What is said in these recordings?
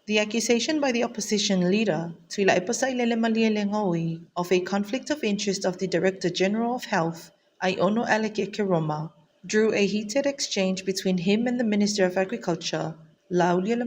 The accusation by the opposition leader, Tuilaepa of a conflict of interest of the Director General of Health, Iono Aleke Keroma, drew a heated exchange between him and the Minister of Agriculture, Laauli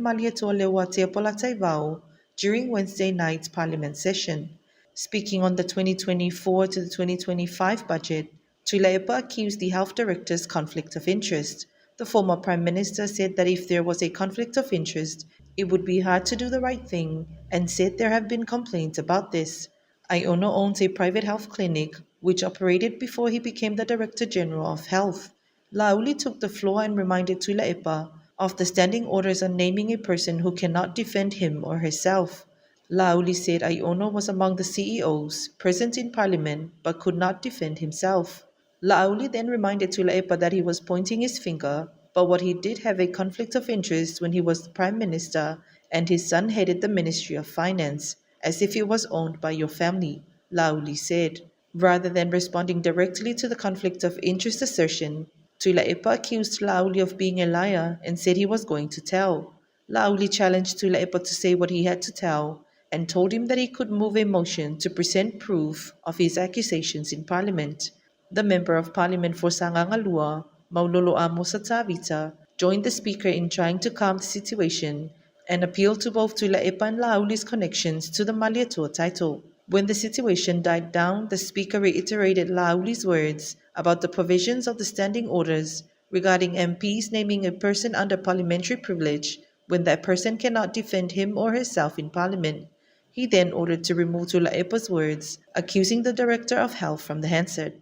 during Wednesday night's Parliament session. Speaking on the 2024 to the 2025 budget, Tuilaepa accused the health director's conflict of interest. The former prime minister said that if there was a conflict of interest, it would be hard to do the right thing and said there have been complaints about this. Iono owns a private health clinic which operated before he became the Director General of Health. Laauli took the floor and reminded Tuilaepa of the standing orders on naming a person who cannot defend him or herself. Laauli said Iono was among the CEOs present in Parliament but could not defend himself. Laauli then reminded Tuilaepa that he was pointing his finger, but what he did have a conflict of interest when he was the Prime Minister and his son headed the Ministry of Finance, as if it was owned by your family, Laauli said. Rather than responding directly to the conflict of interest assertion, Tuilaepa accused Laauli of being a liar and said he was going to tell. Laauli challenged Tuilaepa to say what he had to tell and told him that he could move a motion to present proof of his accusations in Parliament. The Member of Parliament for Sangangalua, Maulolo Amos Tavita, joined the Speaker in trying to calm the situation and appealed to both Tuilaepa and Laauli's connections to the Malietoa title. When the situation died down, the Speaker reiterated Laauli's words about the provisions of the standing orders regarding MPs naming a person under parliamentary privilege when that person cannot defend him or herself in Parliament. He then ordered to remove Tuilaepa's words, accusing the Director of Health from the Hansard.